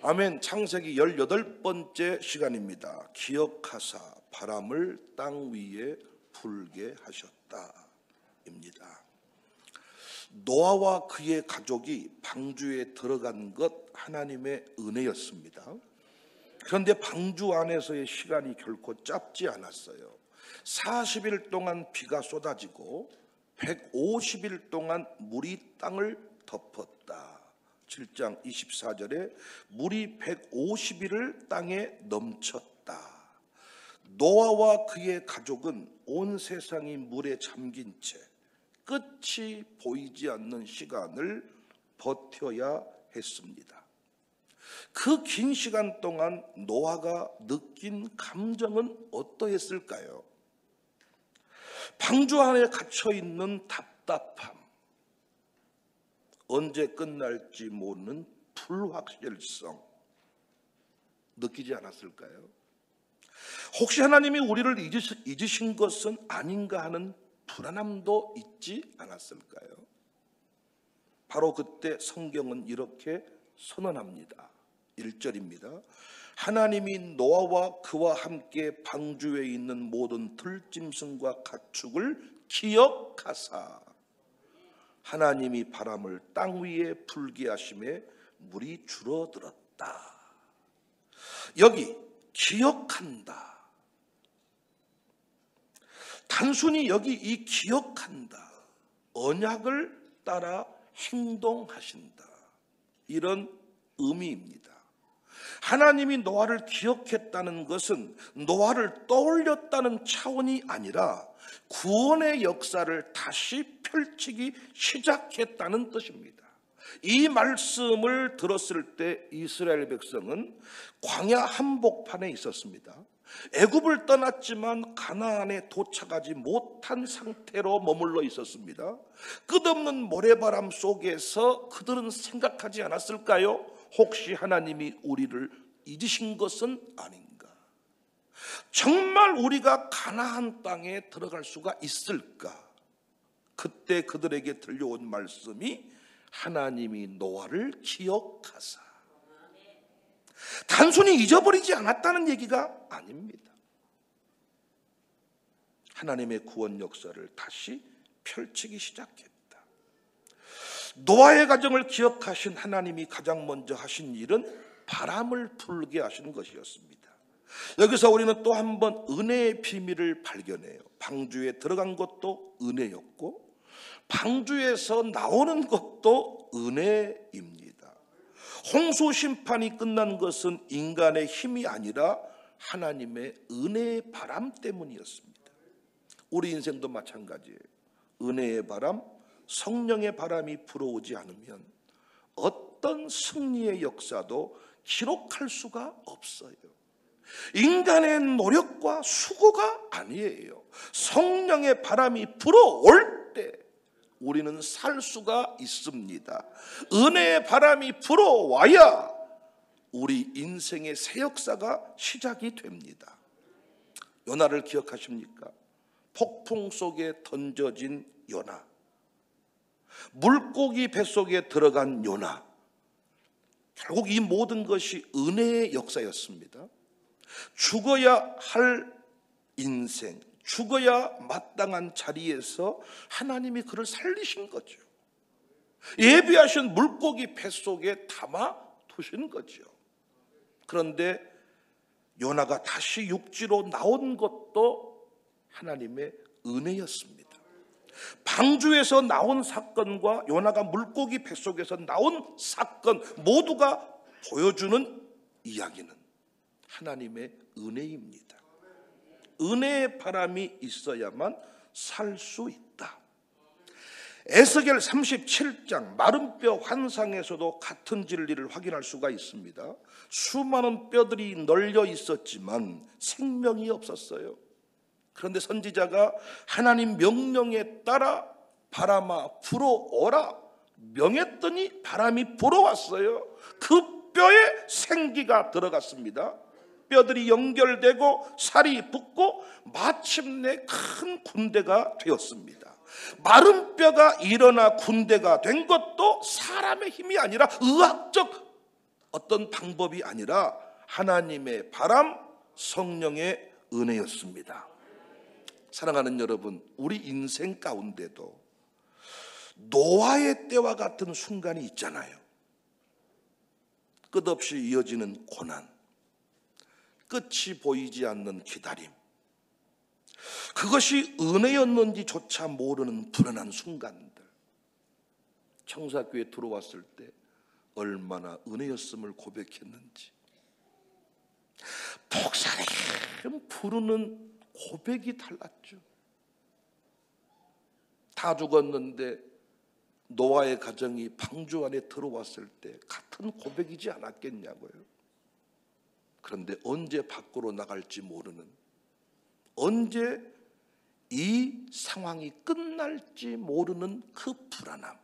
아멘. 창세기 18번째 시간입니다. 기억하사 바람을 땅 위에 불게 하셨다 입니다. 노아와 그의 가족이 방주에 들어간 것 하나님의 은혜였습니다. 그런데 방주 안에서의 시간이 결코 짧지 않았어요. 40일 동안 비가 쏟아지고 150일 동안 물이 땅을 덮었다. 7장 24절에 물이 150일을 땅에 넘쳤다. 노아와 그의 가족은 온 세상이 물에 잠긴 채 끝이 보이지 않는 시간을 버텨야 했습니다. 그 긴 시간 동안 노아가 느낀 감정은 어떠했을까요? 방주 안에 갇혀있는 답답함, 언제 끝날지 모르는 불확실성 느끼지 않았을까요? 혹시 하나님이 우리를 잊으신 것은 아닌가 하는 불안함도 있지 않았을까요? 바로 그때 성경은 이렇게 선언합니다. 1절입니다. 하나님이 노아와 그와 함께 방주에 있는 모든 들짐승과 가축을 기억하사 하나님이 바람을 땅 위에 불게 하심에 물이 줄어들었다. 여기 기억한다. 단순히 여기 이 기억한다, 언약을 따라 행동하신다, 이런 의미입니다. 하나님이 노아를 기억했다는 것은 노아를 떠올렸다는 차원이 아니라 구원의 역사를 다시 펼치기 시작했다는 뜻입니다. 이 말씀을 들었을 때 이스라엘 백성은 광야 한복판에 있었습니다. 애굽을 떠났지만 가나안에 도착하지 못한 상태로 머물러 있었습니다. 끝없는 모래바람 속에서 그들은 생각하지 않았을까요? 혹시 하나님이 우리를 잊으신 것은 아닌가? 정말 우리가 가나안 땅에 들어갈 수가 있을까? 그때 그들에게 들려온 말씀이 하나님이 노아를 기억하사, 단순히 잊어버리지 않았다는 얘기가 아닙니다. 하나님의 구원 역사를 다시 펼치기 시작했다. 노아의 가정을 기억하신 하나님이 가장 먼저 하신 일은 바람을 불게 하신 것이었습니다. 여기서 우리는 또 한 번 은혜의 비밀을 발견해요. 방주에 들어간 것도 은혜였고 방주에서 나오는 것도 은혜입니다. 홍수 심판이 끝난 것은 인간의 힘이 아니라 하나님의 은혜의 바람 때문이었습니다. 우리 인생도 마찬가지예요. 은혜의 바람, 성령의 바람이 불어오지 않으면 어떤 승리의 역사도 기록할 수가 없어요. 인간의 노력과 수고가 아니에요. 성령의 바람이 불어올 때 우리는 살 수가 있습니다. 은혜의 바람이 불어와야 우리 인생의 새 역사가 시작이 됩니다. 요나를 기억하십니까? 폭풍 속에 던져진 요나, 물고기 뱃속에 들어간 요나, 결국 이 모든 것이 은혜의 역사였습니다. 죽어야 할 인생, 죽어야 마땅한 자리에서 하나님이 그를 살리신 거죠. 예비하신 물고기 뱃속에 담아 두신 거죠. 그런데 요나가 다시 육지로 나온 것도 하나님의 은혜였습니다. 방주에서 나온 사건과 요나가 물고기 뱃속에서 나온 사건 모두가 보여주는 이야기는 하나님의 은혜입니다. 은혜의 바람이 있어야만 살 수 있다. 에스겔 37장 마른 뼈 환상에서도 같은 진리를 확인할 수가 있습니다. 수많은 뼈들이 널려 있었지만 생명이 없었어요. 그런데 선지자가 하나님 명령에 따라 바람아 불어오라 명했더니 바람이 불어왔어요. 그 뼈에 생기가 들어갔습니다. 뼈들이 연결되고 살이 붙고 마침내 큰 군대가 되었습니다. 마른 뼈가 일어나 군대가 된 것도 사람의 힘이 아니라 의학적 어떤 방법이 아니라 하나님의 바람, 성령의 은혜였습니다. 사랑하는 여러분, 우리 인생 가운데도 노아의 때와 같은 순간이 있잖아요. 끝없이 이어지는 고난, 끝이 보이지 않는 기다림, 그것이 은혜였는지조차 모르는 불안한 순간들. 청사교회에 들어왔을 때 얼마나 은혜였음을 고백했는지, 목사님 부르는 고백이 달랐죠. 다 죽었는데 노아의 가정이 방주 안에 들어왔을 때 같은 고백이지 않았겠냐고요. 그런데 언제 밖으로 나갈지 모르는, 언제 이 상황이 끝날지 모르는 그 불안함,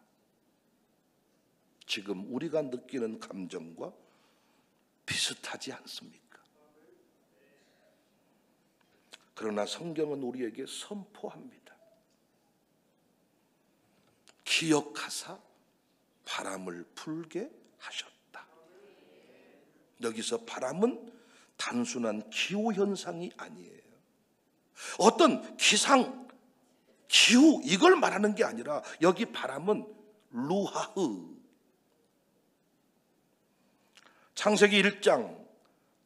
지금 우리가 느끼는 감정과 비슷하지 않습니까? 그러나 성경은 우리에게 선포합니다. 기억하사 바람을 불게 하셨다. 여기서 바람은 단순한 기후현상이 아니에요. 어떤 기상, 기후 이걸 말하는 게 아니라 여기 바람은 루하흐. 창세기 1장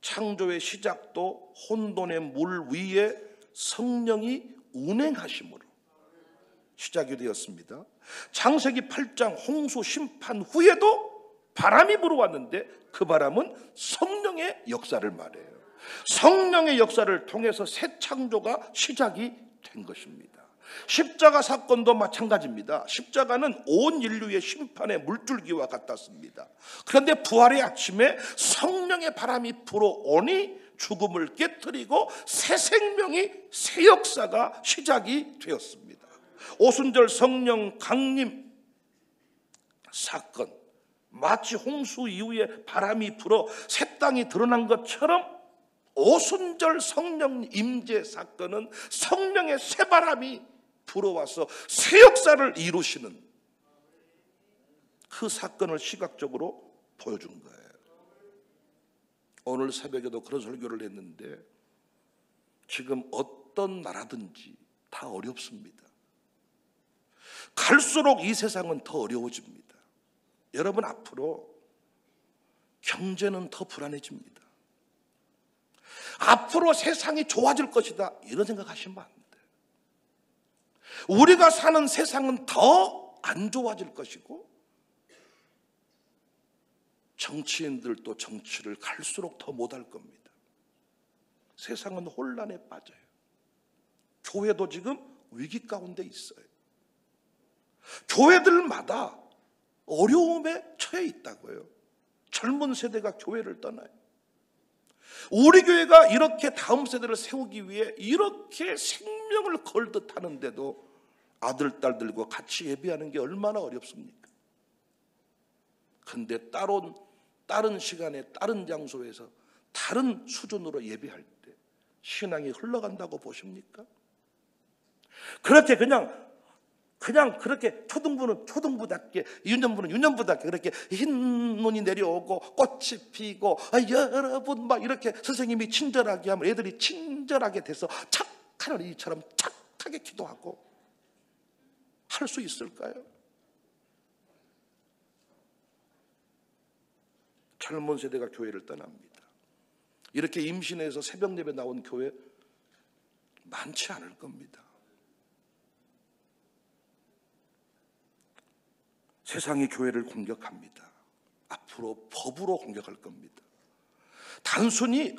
창조의 시작도 혼돈의 물 위에 성령이 운행하심으로 시작이 되었습니다. 창세기 8장 홍수 심판 후에도 바람이 불어왔는데 그 바람은 성령의 역사를 말해요. 성령의 역사를 통해서 새 창조가 시작이 된 것입니다. 십자가 사건도 마찬가지입니다. 십자가는 온 인류의 심판의 물줄기와 같았습니다. 그런데 부활의 아침에 성령의 바람이 불어오니 죽음을 깨뜨리고 새 생명이, 새 역사가 시작이 되었습니다. 오순절 성령 강림 사건, 마치 홍수 이후에 바람이 불어 새 땅이 드러난 것처럼 오순절 성령 임재 사건은 성령의 새 바람이 불어와서 새 역사를 이루시는 그 사건을 시각적으로 보여준 거예요. 오늘 새벽에도 그런 설교를 했는데 지금 어떤 나라든지 다 어렵습니다. 갈수록 이 세상은 더 어려워집니다. 여러분, 앞으로 경제는 더 불안해집니다. 앞으로 세상이 좋아질 것이다, 이런 생각하시면 안 돼요. 우리가 사는 세상은 더 안 좋아질 것이고, 정치인들도 정치를 갈수록 더 못할 겁니다. 세상은 혼란에 빠져요. 교회도 지금 위기 가운데 있어요. 교회들마다 어려움에 처해 있다고요. 젊은 세대가 교회를 떠나요. 우리 교회가 이렇게 다음 세대를 세우기 위해 이렇게 생명을 걸듯 하는데도 아들, 딸들과 같이 예배하는 게 얼마나 어렵습니까? 그런데 다른 시간에 다른 장소에서 다른 수준으로 예배할 때 신앙이 흘러간다고 보십니까? 그렇게 그냥 그렇게 초등부는 초등부답게, 유년부는 유년부답게 그렇게 흰 눈이 내려오고 꽃이 피고 여러분 막 이렇게 선생님이 친절하게 하면 애들이 친절하게 돼서 착한 어린이처럼 착하게 기도하고 할 수 있을까요? 젊은 세대가 교회를 떠납니다. 이렇게 임신해서 새벽 예배 나온 교회 많지 않을 겁니다. 세상이 교회를 공격합니다. 앞으로 법으로 공격할 겁니다. 단순히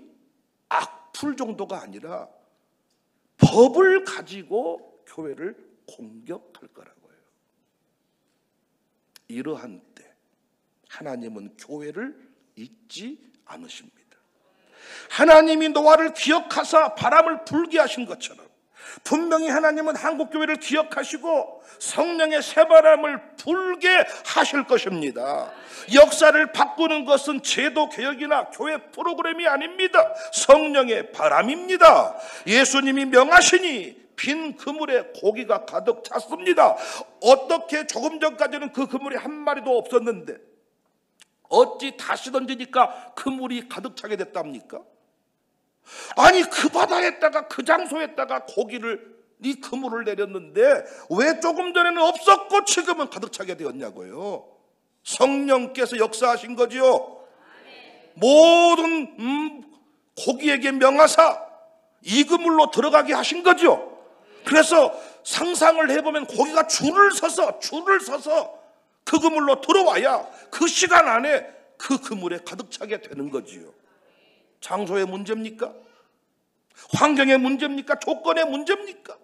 악플 정도가 아니라 법을 가지고 교회를 공격할 거라고요. 이러한 때 하나님은 교회를 잊지 않으십니다. 하나님이 노아를 기억하사 바람을 불게 하신 것처럼 분명히 하나님은 한국교회를 기억하시고 성령의 새바람을 불게 하실 것입니다. 역사를 바꾸는 것은 제도 개혁이나 교회 프로그램이 아닙니다. 성령의 바람입니다. 예수님이 명하시니 빈 그물에 고기가 가득 찼습니다. 어떻게 조금 전까지는 그 그물에 한 마리도 없었는데 어찌 다시 던지니까 그물이 가득 차게 됐답니까? 아니 그 바다에다가 그 장소에다가 고기를 이 그물을 내렸는데 왜 조금 전에는 없었고 지금은 가득 차게 되었냐고요. 성령께서 역사하신 거지요. 모든 고기에게 명하사 이 그물로 들어가게 하신 거죠. 그래서 상상을 해보면 고기가 줄을 서서 그 그물로 들어와야 그 시간 안에 그 그물에 가득 차게 되는 거지요. 장소의 문제입니까? 환경의 문제입니까? 조건의 문제입니까?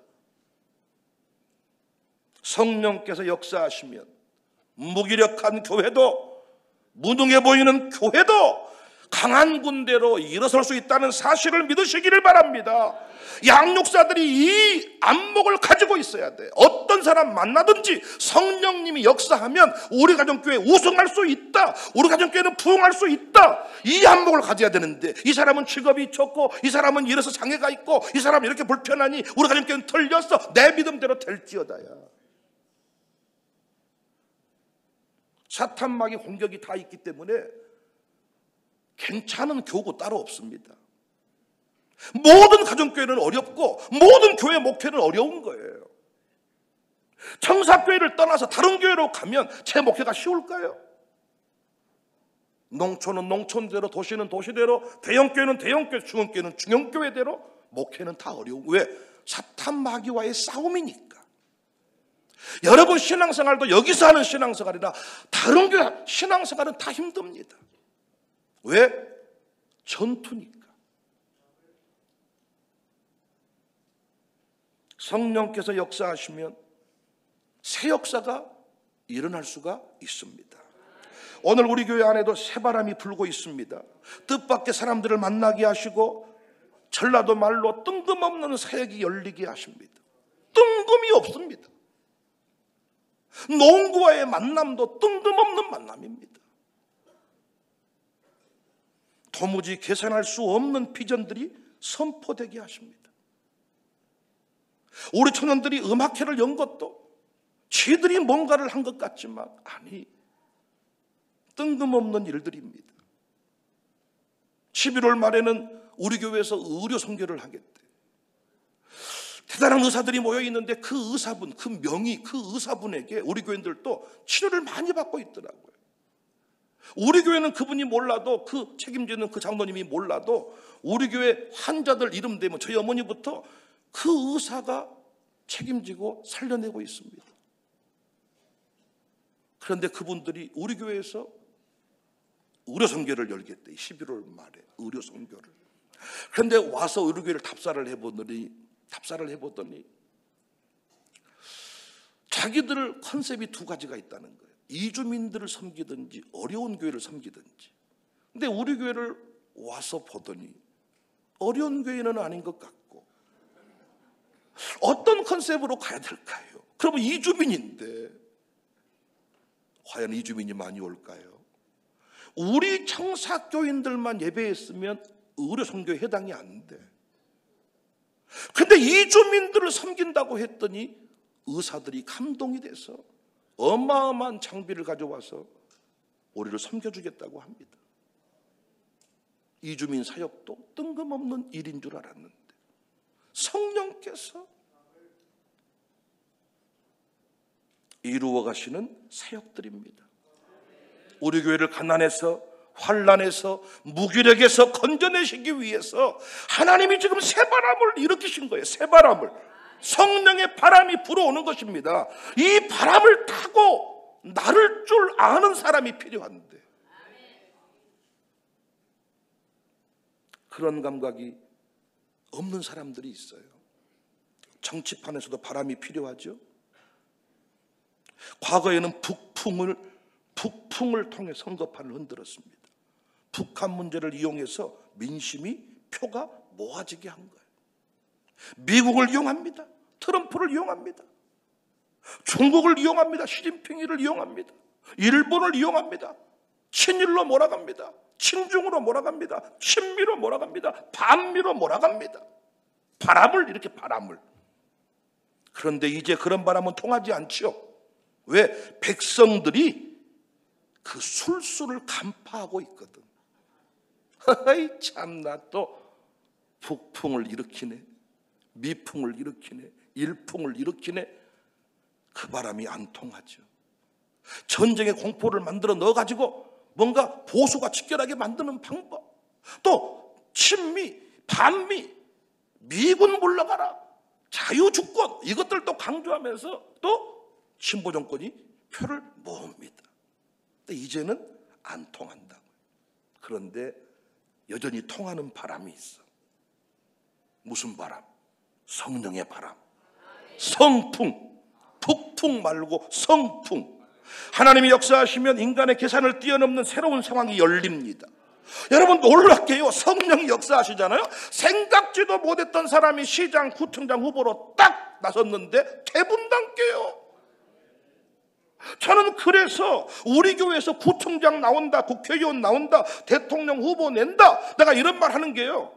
성령께서 역사하시면 무기력한 교회도, 무능해 보이는 교회도 강한 군대로 일어설 수 있다는 사실을 믿으시기를 바랍니다. 양육사들이 이 안목을 가지고 있어야 돼. 어떤 사람 만나든지 성령님이 역사하면 우리 가정교회 우승할 수 있다, 우리 가정교회는 부흥할 수 있다, 이 안목을 가져야 되는데, 이 사람은 직업이 좋고 이 사람은 이래서 장애가 있고 이 사람은 이렇게 불편하니 우리 가정교회는 틀렸어, 내 믿음대로 될지어다야. 사탄마귀 공격이 다 있기 때문에 괜찮은 교구 따로 없습니다. 모든 가정교회는 어렵고 모든 교회 목회는 어려운 거예요. 청사교회를 떠나서 다른 교회로 가면 제 목회가 쉬울까요? 농촌은 농촌대로, 도시는 도시대로, 대형교회는 대형교회, 중형교회는 중형교회대로 목회는 다 어려운 거예요. 왜? 사탄마귀와의 싸움이니까. 여러분 신앙생활도 여기서 하는 신앙생활이나 다른 교회 신앙생활은 다 힘듭니다. 왜? 전투니까. 성령께서 역사하시면 새 역사가 일어날 수가 있습니다. 오늘 우리 교회 안에도 새바람이 불고 있습니다. 뜻밖의 사람들을 만나게 하시고 전라도 말로 뜬금없는 사역이 열리게 하십니다. 뜬금이 없습니다. 농구와의 만남도 뜬금없는 만남입니다. 도무지 계산할 수 없는 비전들이 선포되게 하십니다. 우리 청년들이 음악회를 연 것도 지들이 뭔가를 한 것 같지만 아니, 뜬금없는 일들입니다. 11월 말에는 우리 교회에서 의료 선교를 하겠대. 대단한 의사들이 모여 있는데 그 의사분, 그 명의, 그 의사분에게 우리 교인들도 치료를 많이 받고 있더라고요. 우리 교회는 그분이 몰라도, 그 책임지는 그 장로님이 몰라도 우리 교회 환자들 이름 대면 저희 어머니부터 그 의사가 책임지고 살려내고 있습니다. 그런데 그분들이 우리 교회에서 의료 선교를 열겠대. 11월 말에 의료 선교를. 그런데 와서 우리 교회를 답사를 해보더니 자기들 컨셉이 두 가지가 있다는 거예요. 이주민들을 섬기든지 어려운 교회를 섬기든지. 근데 우리 교회를 와서 보더니 어려운 교회는 아닌 것 같고, 어떤 컨셉으로 가야 될까요? 그러면 이주민인데 과연 이주민이 많이 올까요? 우리 청사교인들만 예배했으면 의료 선교에 해당이 안 돼. 근데 이주민들을 섬긴다고 했더니 의사들이 감동이 돼서 어마어마한 장비를 가져와서 우리를 섬겨주겠다고 합니다. 이주민 사역도 뜬금없는 일인 줄 알았는데 성령께서 이루어 가시는 사역들입니다. 우리 교회를 가난해서, 환난에서, 무기력에서 건져내시기 위해서 하나님이 지금 새바람을 일으키신 거예요. 새바람을. 성령의 바람이 불어오는 것입니다. 이 바람을 타고 나를 줄 아는 사람이 필요한데 그런 감각이 없는 사람들이 있어요. 정치판에서도 바람이 필요하죠. 과거에는 북풍을 통해 선거판을 흔들었습니다. 북한 문제를 이용해서 민심이 표가 모아지게 한 거예요. 미국을 이용합니다. 트럼프를 이용합니다. 중국을 이용합니다. 시진핑이를 이용합니다. 일본을 이용합니다. 친일로 몰아갑니다. 친중으로 몰아갑니다. 친미로 몰아갑니다. 반미로 몰아갑니다. 바람을. 그런데 이제 그런 바람은 통하지 않죠. 왜? 백성들이 그 술수를 간파하고 있거든. 아이 참나, 또 북풍을 일으키네, 미풍을 일으키네, 일풍을 일으키네. 그 바람이 안 통하죠. 전쟁의 공포를 만들어 넣어가지고 뭔가 보수가 직결하게 만드는 방법, 또 친미, 반미, 미군 물러가라, 자유주권, 이것들도 강조하면서 또 진보 정권이 표를 모읍니다. 근데 이제는 안 통한다. 그런데 여전히 통하는 바람이 있어. 무슨 바람? 성령의 바람. 성풍. 북풍 말고 성풍. 하나님이 역사하시면 인간의 계산을 뛰어넘는 새로운 상황이 열립니다. 여러분 놀랍게요, 성령이 역사하시잖아요. 생각지도 못했던 사람이 시장, 구청장 후보로 딱 나섰는데 대분단께요. 저는 그래서 우리 교회에서 구청장 나온다, 국회의원 나온다, 대통령 후보 낸다, 내가 이런 말 하는 게요,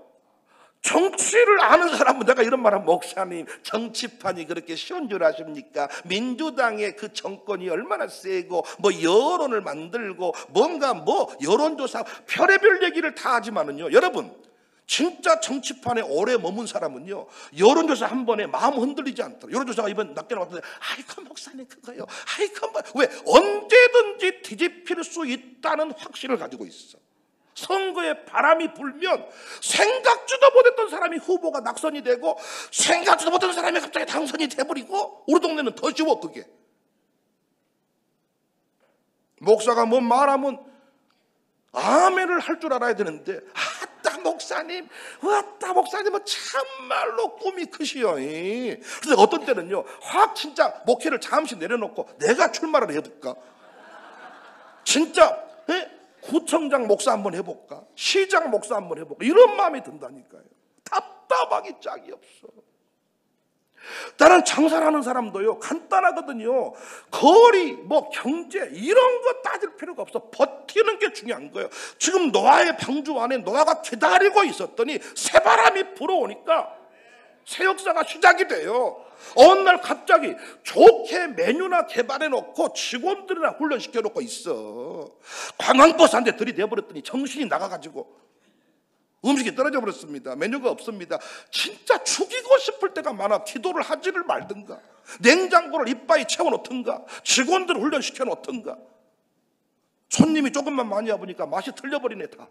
정치를 아는 사람은 내가 이런 말 하면, 목사님 정치판이 그렇게 쉬운 줄 아십니까? 민주당의 그 정권이 얼마나 세고 뭐 여론을 만들고 뭔가 뭐 여론조사 별의별 얘기를 다 하지만은요, 여러분 진짜 정치판에 오래 머문 사람은요, 여론조사 한 번에 마음 흔들리지 않더라고요. 여론조사가 이번 낮게 나왔는데, 아이고 목사님 그거요, 아이고 뭐, 왜 언제든지 뒤집힐 수 있다는 확신을 가지고 있어. 선거에 바람이 불면 생각지도 못했던 사람이 후보가 낙선이 되고, 생각지도 못했던 사람이 갑자기 당선이 돼버리고, 우리 동네는 더 쉬워. 그게 목사가 뭐 말하면 아멘을 할 줄 알아야 되는데, 아따 목사님, 왔다 목사님은 참말로 꿈이 크시오. 그래서 어떤 때는요, 확 진짜 목회를 잠시 내려놓고 내가 출마를 해볼까, 진짜 구청장 목사 한번 해볼까, 시장 목사 한번 해볼까, 이런 마음이 든다니까요. 답답하기 짝이 없어. 나는 장사를 하는 사람도요, 간단하거든요. 거리, 뭐 경제 이런 거 따질 필요가 없어. 버티는 게 중요한 거예요. 지금 노아의 방주 안에 노아가 기다리고 있었더니 새바람이 불어오니까 새 역사가 시작이 돼요. 어느 날 갑자기 좋게 메뉴나 개발해놓고 직원들이나 훈련시켜놓고 있어. 관광버스 한 대 들이대버렸더니 정신이 나가가지고 음식이 떨어져 버렸습니다. 메뉴가 없습니다. 진짜 죽이고 싶을 때가 많아. 기도를 하지를 말든가, 냉장고를 이빠이 채워놓든가, 직원들을 훈련시켜놓든가. 손님이 조금만 많이 와보니까 맛이 틀려버리네. 다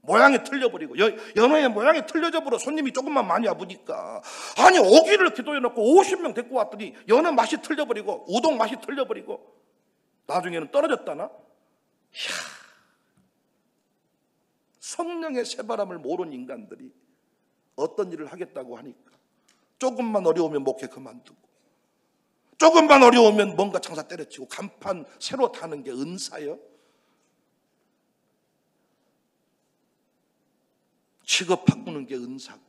모양이 틀려버리고, 연어의 모양이 틀려져 버려. 손님이 조금만 많이 와보니까. 아니 오기를 기도해놓고 50명 데리고 왔더니 연어 맛이 틀려버리고 우동 맛이 틀려버리고 나중에는 떨어졌다나. 이야, 성령의 새바람을 모르는 인간들이 어떤 일을 하겠다고 하니까 조금만 어려우면 목회 그만두고, 조금만 어려우면 뭔가 장사 때려치고, 간판 새로 타는 게 은사요? 직업 바꾸는 게 은사고,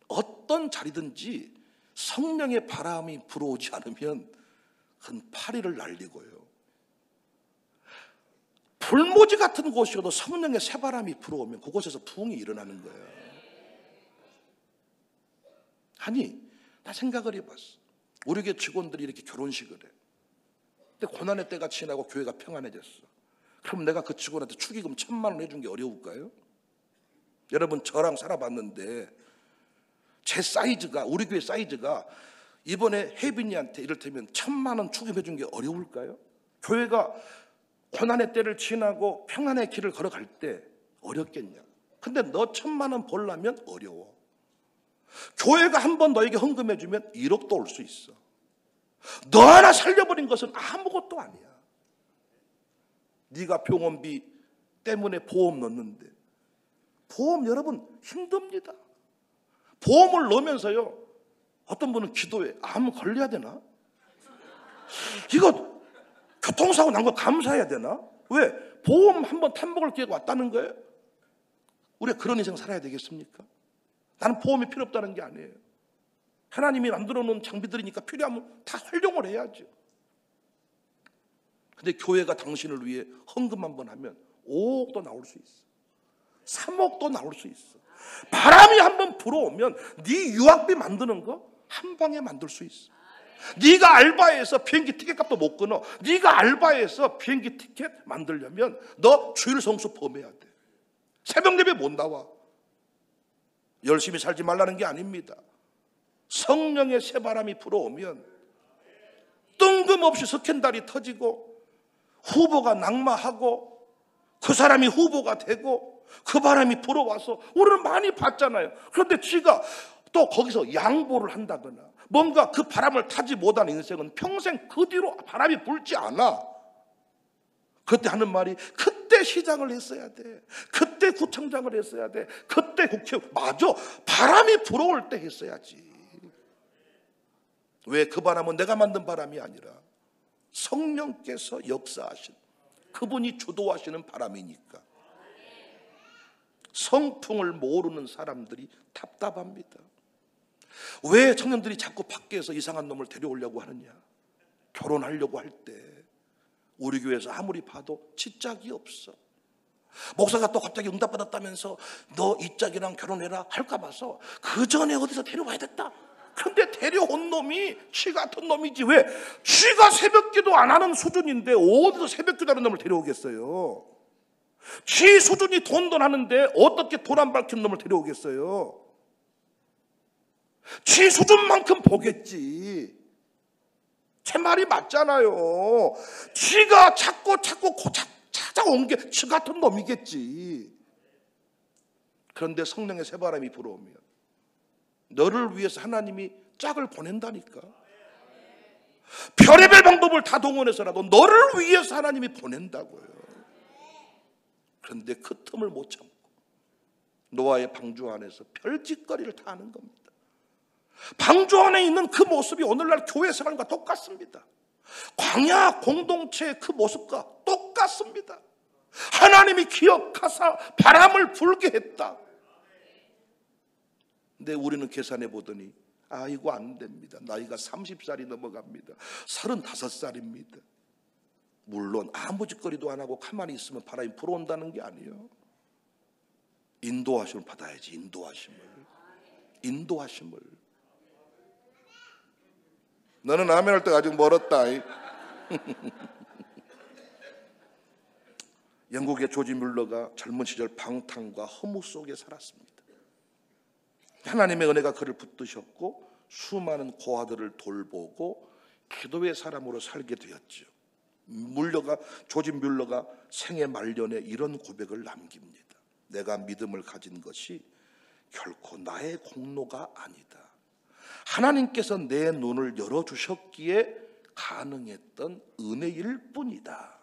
어떤 자리든지 성령의 바람이 불어오지 않으면 그건 파리를 날리고요, 불모지 같은 곳이어도 성령의 새바람이 불어오면 그곳에서 부흥이 일어나는 거예요. 아니, 나 생각을 해봤어. 우리 교회 직원들이 이렇게 결혼식을 해. 근데 고난의 때가 지나고 교회가 평안해졌어. 그럼 내가 그 직원한테 축의금 1,000만 원 해준 게 어려울까요? 여러분 저랑 살아봤는데 제 사이즈가, 우리 교회 사이즈가 이번에 혜빈이한테 이를테면 1,000만 원 축의금 해준 게 어려울까요? 교회가 고난의 때를 지나고 평안의 길을 걸어갈 때 어렵겠냐? 근데 너 1,000만 원 벌려면 어려워. 교회가 한번 너에게 헌금해주면 1억도 올 수 있어. 너 하나 살려버린 것은 아무것도 아니야. 네가 병원비 때문에 보험 넣는데, 보험 여러분 힘듭니다. 보험을 넣으면서요, 어떤 분은 기도해. 암 걸려야 되나? 이거 교통사고 난 거 감사해야 되나? 왜? 보험 한번 탐복을 기회가 왔다는 거예요. 우리가 그런 인생 살아야 되겠습니까? 나는 보험이 필요 없다는 게 아니에요. 하나님이 만들어 놓은 장비들이니까 필요하면 다 활용을 해야죠. 근데 교회가 당신을 위해 헌금 한번 하면 5억도 나올 수 있어. 3억도 나올 수 있어. 바람이 한번 불어오면 네 유학비 만드는 거 한 방에 만들 수 있어. 네가 알바해서 비행기 티켓값도 못 끊어. 네가 알바해서 비행기 티켓 만들려면 너 주일 성수 범해야 돼. 새벽 예배 못 나와. 열심히 살지 말라는 게 아닙니다. 성령의 새바람이 불어오면 뜬금없이 스캔들이 터지고 후보가 낙마하고 그 사람이 후보가 되고 그 바람이 불어와서 우리는 많이 봤잖아요. 그런데 지가 또 거기서 양보를 한다거나 뭔가 그 바람을 타지 못한 인생은 평생 그 뒤로 바람이 불지 않아. 그때 하는 말이 그때 시장을 했어야 돼. 그때 구청장을 했어야 돼. 그때 국회. 맞아. 바람이 불어올 때 했어야지. 왜? 그 바람은 내가 만든 바람이 아니라 성령께서 역사하신 그분이 주도하시는 바람이니까. 성풍을 모르는 사람들이 답답합니다. 왜 청년들이 자꾸 밖에서 이상한 놈을 데려오려고 하느냐? 결혼하려고 할 때 우리 교회에서 아무리 봐도 지짝이 없어. 목사가 또 갑자기 응답받았다면서 너 이 짝이랑 결혼해라 할까 봐서 그 전에 어디서 데려와야겠다. 그런데 데려온 놈이 쥐 같은 놈이지. 왜? 쥐가 새벽기도 안 하는 수준인데 어디서 새벽기도 하는 놈을 데려오겠어요? 쥐 수준이 돈돈 하는데 어떻게 돈 안 밝힌 놈을 데려오겠어요? 쥐 수준만큼 보겠지. 제 말이 맞잖아요. 쥐가 자꾸 찾아온 게 쥐 같은 놈이겠지. 그런데 성령의 새바람이 불어오면 너를 위해서 하나님이 짝을 보낸다니까. 별의별 방법을 다 동원해서라도 너를 위해서 하나님이 보낸다고요. 그런데 그 틈을 못 참고 노아의 방주 안에서 별짓거리를 다 하는 겁니다. 방주 안에 있는 그 모습이 오늘날 교회 생활과 똑같습니다. 광야 공동체의 그 모습과 똑같습니다. 하나님이 기억하사 바람을 불게 했다. 근데 우리는 계산해 보더니 이거 안 됩니다. 나이가 30살이 넘어갑니다. 35살입니다. 물론 아무 짓거리도 안 하고 가만히 있으면 바람이 불어온다는 게 아니에요. 인도하심을 받아야지. 인도하심을. 너는 아멘 할 때가 아직 멀었다. 영국의 조지 뮬러가 젊은 시절 방탕과 허무 속에 살았습니다. 하나님의 은혜가 그를 붙드셨고 수많은 고아들을 돌보고 기도의 사람으로 살게 되었죠. 조지 뮬러가 생애 말년에 이런 고백을 남깁니다. 내가 믿음을 가진 것이 결코 나의 공로가 아니다. 하나님께서 내 눈을 열어주셨기에 가능했던 은혜일 뿐이다.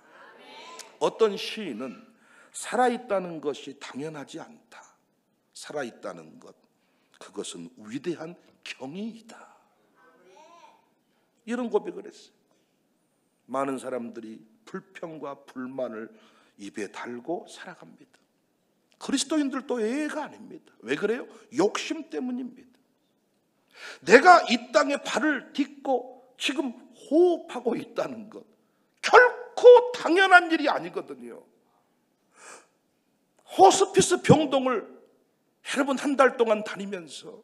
어떤 시인은 살아있다는 것이 당연하지 않다. 살아있다는 것, 그것은 위대한 경이이다. 이런 고백을 했어요. 많은 사람들이 불평과 불만을 입에 달고 살아갑니다. 그리스도인들도 예외가 아닙니다. 왜 그래요? 욕심 때문입니다. 내가 이 땅에 발을 딛고 지금 호흡하고 있다는 것 결코 당연한 일이 아니거든요. 호스피스 병동을 여러분 한 달 동안 다니면서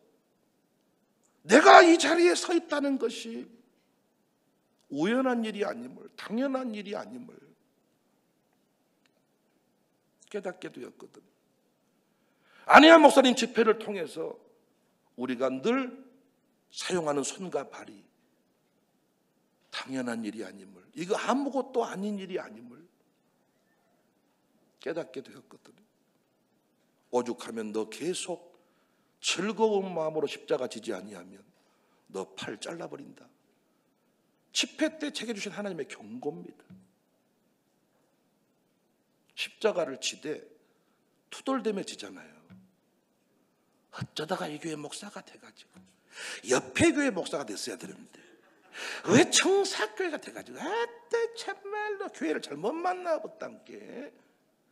내가 이 자리에 서 있다는 것이 우연한 일이 아님을, 당연한 일이 아님을 깨닫게 되었거든요. 안혜한 목사님 집회를 통해서 우리가 늘 사용하는 손과 발이 당연한 일이 아님을, 이거 아무것도 아닌 일이 아님을 깨닫게 되었거든요. 오죽하면 너 계속 즐거운 마음으로 십자가 지지 아니하면 너 팔 잘라버린다. 집회 때 제게 주신 하나님의 경고입니다. 십자가를 지되 투덜대며 지잖아요. 어쩌다가 이 교회 목사가 돼가지고 옆에 교회 목사가 됐어야 되는데 왜 청사교회가 돼가지고 아따 참말로 교회를 잘못 만나봤단게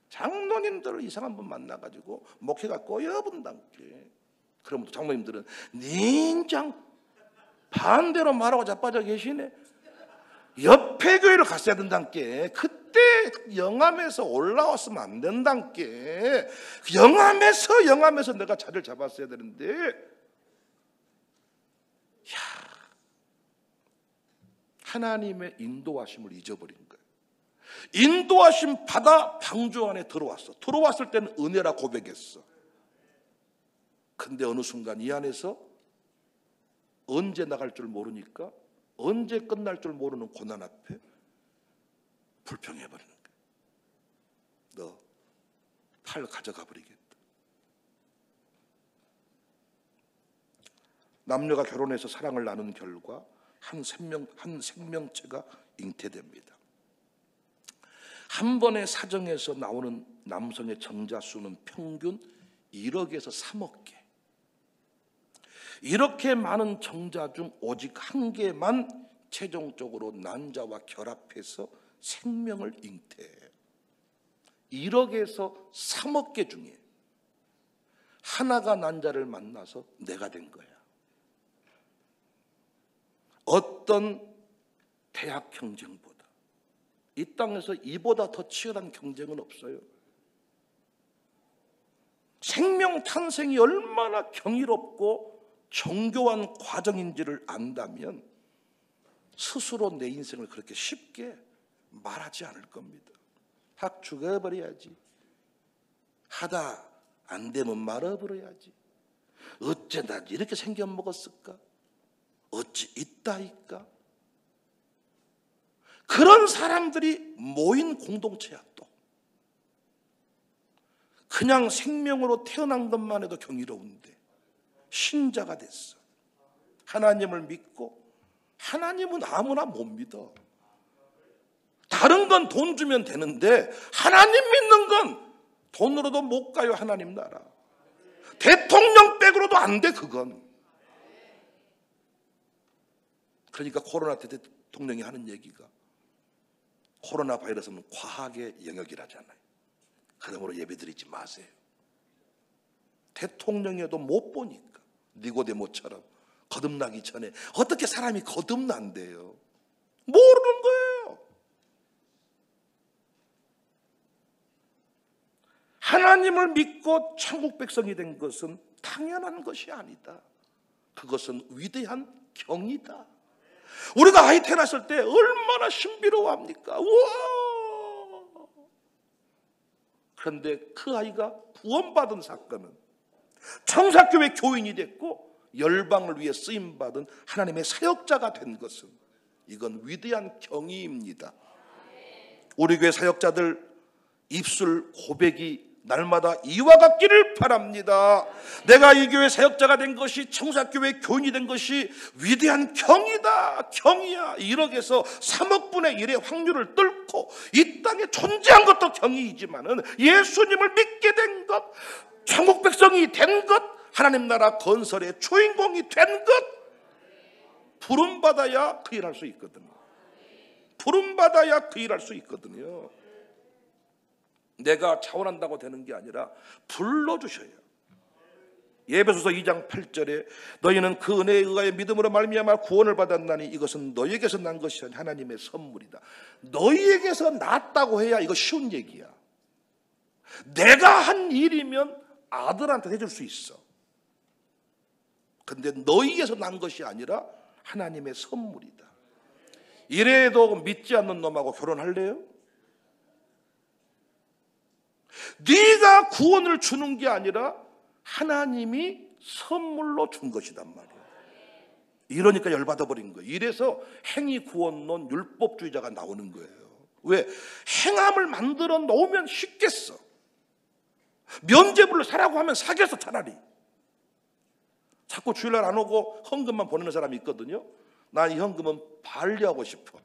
장로님들을 이상한 분 만나가지고 목회가 꼬여본단게. 그러면 장로님들은 nin장 반대로 말하고 자빠져 계시네. 옆에 교회를 갔어야 된단게. 그때 영암에서 올라왔으면 안 된단게. 영암에서 내가 자리를 잡았어야 되는데. 하나님의 인도하심을 잊어버린 거예요. 인도하심 받아 방주 안에 들어왔어. 들어왔을 때는 은혜라 고백했어. 근데 어느 순간 이 안에서 언제 나갈 줄 모르니까, 언제 끝날 줄 모르는 고난 앞에 불평해버리는 거야. 너 팔 가져가 버리겠다. 남녀가 결혼해서 사랑을 나눈 결과 한 생명체가 잉태됩니다. 한 번의 사정에서 나오는 남성의 정자 수는 평균 1억에서 3억 개. 이렇게 많은 정자 중 오직 한 개만 최종적으로 난자와 결합해서 생명을 잉태해요. 1억에서 3억 개 중에 하나가 난자를 만나서 내가 된 거야. 어떤 대학 경쟁보다 이 땅에서 이보다 더 치열한 경쟁은 없어요. 생명 탄생이 얼마나 경이롭고 정교한 과정인지를 안다면 스스로 내 인생을 그렇게 쉽게 말하지 않을 겁니다. 확 죽어버려야지. 하다 안 되면 말아버려야지. 어째 나 이렇게 생겨먹었을까? 어찌 있다이까? 그런 사람들이 모인 공동체야. 또 그냥 생명으로 태어난 것만 해도 경이로운데 신자가 됐어. 하나님을 믿고, 하나님은 아무나 못 믿어. 다른 건 돈 주면 되는데 하나님 믿는 건 돈으로도 못 가요. 하나님 나라. 대통령 백으로도 안 돼. 그건. 그러니까 코로나 때 대통령이 하는 얘기가 코로나 바이러스는 과학의 영역이라잖아요. 그러므로 예배드리지 마세요. 대통령이어도 못 보니까 니고데모처럼 거듭나기 전에 어떻게 사람이 거듭난대요? 모르는 거예요. 하나님을 믿고 천국 백성이 된 것은 당연한 것이 아니다. 그것은 위대한 경이다. 우리가 아이 태어났을 때 얼마나 신비로워합니까? 우와! 그런데 그 아이가 구원받은 사건은 청사교회 교인이 됐고 열방을 위해 쓰임받은 하나님의 사역자가 된 것은 이건 위대한 경이입니다. 우리 교회 사역자들 입술 고백이 날마다 이와 같기를 바랍니다. 내가 이 교회 사역자가 된 것이, 청사교회 교인이 된 것이 위대한 경이다. 경이야. 1억에서 3억 분의 1의 확률을 뚫고 이 땅에 존재한 것도 경이이지만은 예수님을 믿게 된 것, 천국 백성이 된 것, 하나님 나라 건설의 주인공이 된 것, 부름받아야 그 일할 수 있거든요. 부름받아야 그 일할 수 있거든요. 내가 차원한다고 되는 게 아니라 불러주셔요. 예배소서 2장 8절에 너희는 그 은혜에 의하여 믿음으로 말미암아 구원을 받았나니 이것은 너희에게서 난 것이 아니라 하나님의 선물이다. 너희에게서 났다고 해야 이거 쉬운 얘기야. 내가 한 일이면 아들한테 해줄 수 있어. 근데 너희에게서 난 것이 아니라 하나님의 선물이다. 이래도 믿지 않는 놈하고 결혼할래요? 네가 구원을 주는 게 아니라 하나님이 선물로 준 것이단 말이에요. 이러니까 열받아 버린 거예요. 이래서 행위 구원론 율법주의자가 나오는 거예요. 왜? 행함을 만들어 놓으면 쉽겠어. 면죄부를 사라고 하면 사겠어. 차라리. 자꾸 주일날 안 오고 헌금만 보내는 사람이 있거든요. 난 이 헌금은 반려하고 싶어.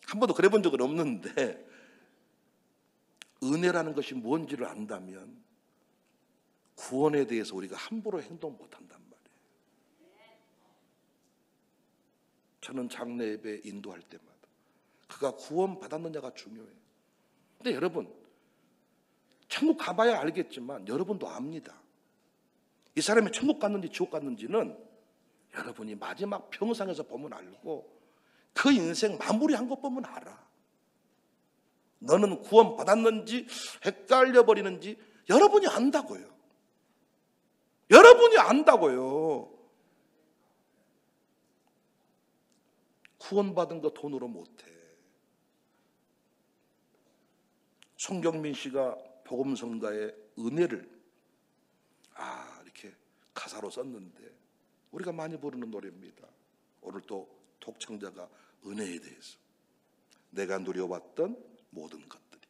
한 번도 그래 본 적은 없는데 은혜라는 것이 뭔지를 안다면 구원에 대해서 우리가 함부로 행동 못한단 말이에요. 저는 장례 예배 인도할 때마다 그가 구원 받았느냐가 중요해요. 근데 여러분, 천국 가봐야 알겠지만 여러분도 압니다. 이 사람이 천국 갔는지 지옥 갔는지는 여러분이 마지막 평상에서 보면 알고 그 인생 마무리한 것 보면 알아. 너는 구원 받았는지 헷갈려 버리는지 여러분이 안다고요. 여러분이 안다고요. 구원받은 거 돈으로 못해. 송경민 씨가 복음성가의 은혜를 이렇게 가사로 썼는데 우리가 많이 부르는 노래입니다. 오늘 또 독청자가 은혜에 대해서 내가 누려왔던 모든 것들이,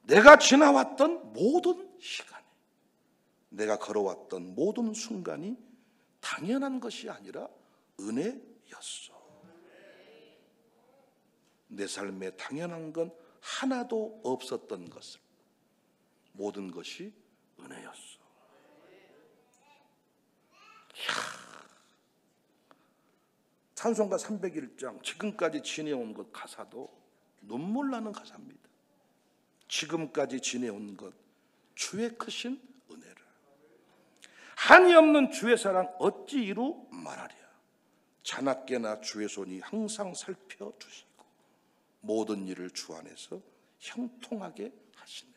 내가 지나왔던 모든 시간이, 내가 걸어왔던 모든 순간이 당연한 것이 아니라 은혜였어. 내 삶에 당연한 건 하나도 없었던 것을, 모든 것이 은혜였어. 찬송가 301장 지금까지 지내온 것 가사도 눈물 나는 가사입니다. 지금까지 지내온 것 주의 크신 은혜를, 한이 없는 주의 사랑 어찌 이루 말하랴. 자나깨나 주의 손이 항상 살펴주시고 모든 일을 주 안에서 형통하게 하시네.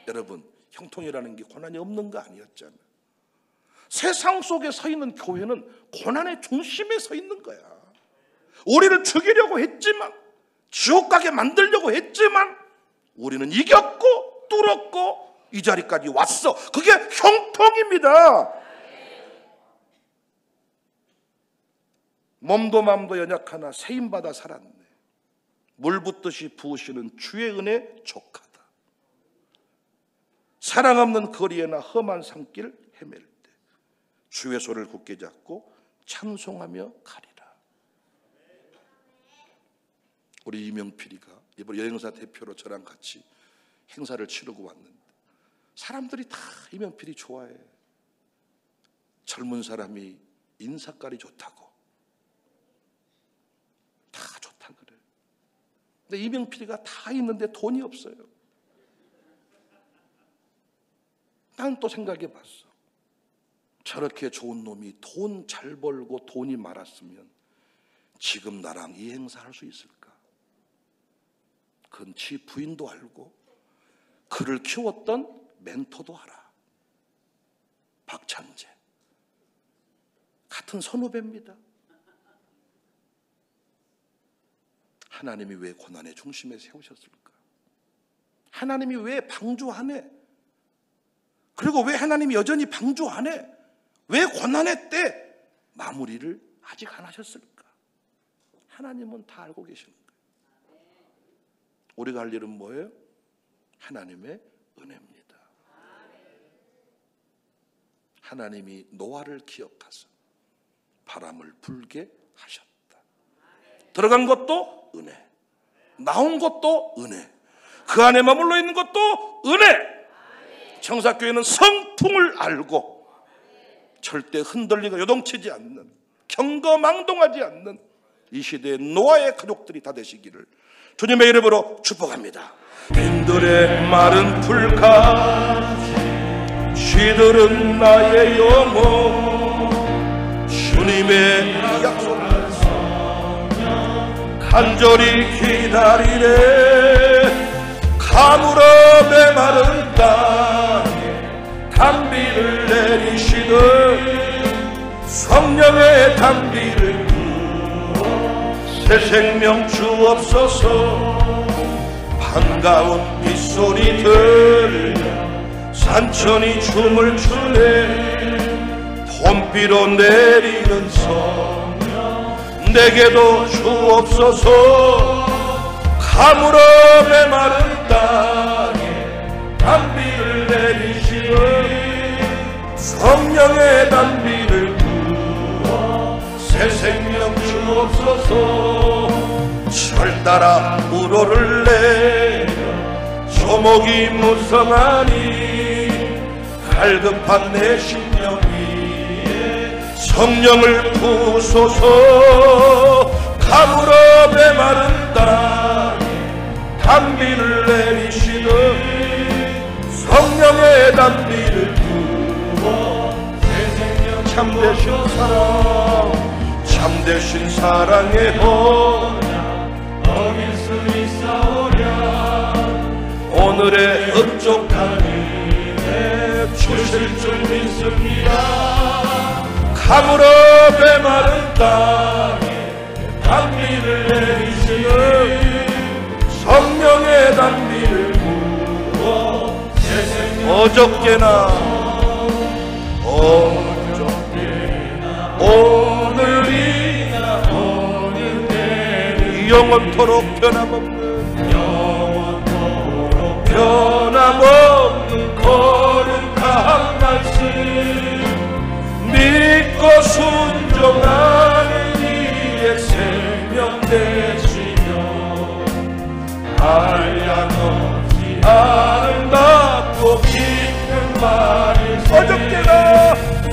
여러분, 형통이라는 게 고난이 없는 거 아니었잖아요. 세상 속에 서 있는 교회는 고난의 중심에 서 있는 거야. 우리를 죽이려고 했지만, 지옥 가게 만들려고 했지만 우리는 이겼고 뚫었고 이 자리까지 왔어. 그게 형통입니다. 몸도 마음도 연약하나 세임받아 살았네. 물 붓듯이 부으시는 주의 은혜 족하다. 사랑 없는 거리에나 험한 산길 헤맬 때 주의 손을 굳게 잡고 찬송하며 가리라. 우리 이명필이가 이번 여행사 대표로 저랑 같이 행사를 치르고 왔는데 사람들이 다 이명필이 좋아해. 젊은 사람이 인사깔이 좋다고, 다 좋다 그래. 근데 이명필이가 다 있는데 돈이 없어요. 난 또 생각해 봤어. 저렇게 좋은 놈이 돈 잘 벌고 돈이 많았으면 지금 나랑 이 행사 할 수 있을까? 그건 지 부인도 알고 그를 키웠던 멘토도 알아. 박찬재. 같은 선후배입니다. 하나님이 왜 고난의 중심에 세우셨을까? 하나님이 왜 방주하네? 그리고 왜 하나님이 여전히 방주하네? 왜 고난의 때 마무리를 아직 안 하셨을까? 하나님은 다 알고 계시는 거예요. 우리가 할 일은 뭐예요? 하나님의 은혜입니다. 하나님이 노아를 기억하사 바람을 불게 하셨다. 들어간 것도 은혜, 나온 것도 은혜, 그 안에 머물러 있는 것도 은혜. 청사교회는 성품을 알고 절대 흔들리고 요동치지 않는, 경거망동하지 않는 이 시대의 노아의 가족들이 다 되시기를 주님의 이름으로 축복합니다. 빈들의 마른 풀같이 시들은 나의 영혼, 주님의 약속을 간절히 기다리네. 가물어 메마른 땅에 단비를 내리시듯 성령의 단비를 부어 새 생명 주옵소서. 반가운 빗소리 들려 산천이 춤을 추네. 봄비로 내리는 성령 내게도 주옵소서. 가물어 메마른 땅에 단비를 내리시는 성령의 단비를 부어 새 생명 주옵소서. 철 따라 우로를 내려 조목이 무성하니 갈급한 내 심령 위에 성령을 부소서. 가물어 메마른 땅에 단비를 내리시는 성령의 단비를 부어 새 생명 참되신 사랑, 참되신 사랑의 언약 어길 수 있사오랴. 오늘의 흡족한 은혜 주실 줄 믿습니다. 가물어 메마른 땅에 어저께나 오늘이나 영원토록 변함없는 거룩한 말씀 믿고 순종하는 이의 생명 되시며 한량없이 아름답고 깊은 말을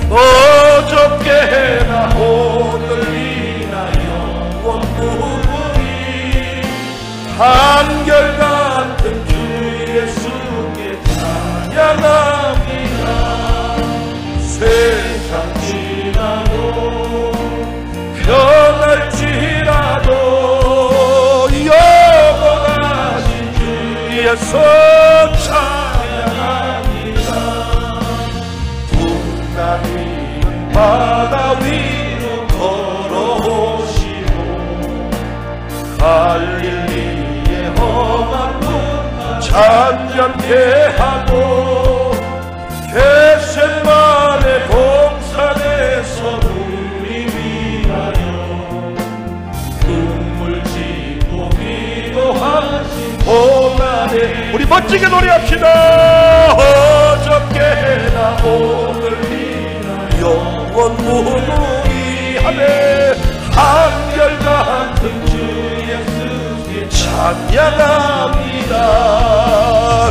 어저께나 오늘이나 영원무궁히 한결같은 주 예수께 찬양합니다. 세상 지나도 변할지라도 영원하신 주 예수 찬양합니다. 풍랑이는 바다 위로 걸어오시고 갈릴리의 험한 물 잔잔케 하고 겟세마네 동산에서 우리 위하여 눈물 짓고 기도하신 고난에 우리 멋지게 노래합시다. 어저께나 오늘이나 영원무궁히 하네 한결같은 주 예수께 찬양합니다.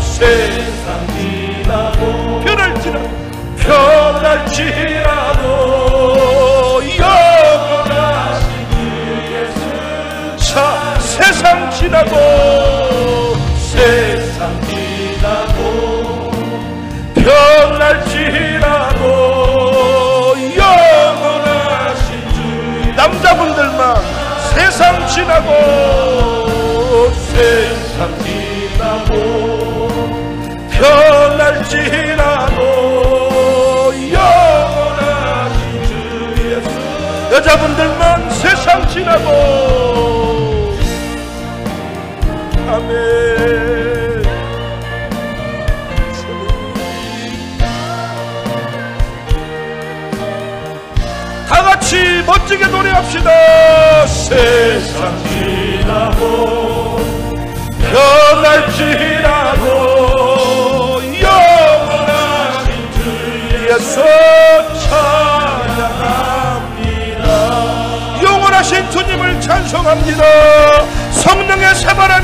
세상 지나고 변할지라도 영원하신 주 예수 세상 지나고 변할지라도 영원하신 주 남자분들만 세상 지나고 변할지라도 영원하신 주 예수 여자분들만 세상 지나고 아멘. 다같이 멋지게 노래합시다. 세상 지나고 변할지라도 영원하신 주 예수 찬양합니다. 영원하신 주님을 찬송합니다. 성령의 세바람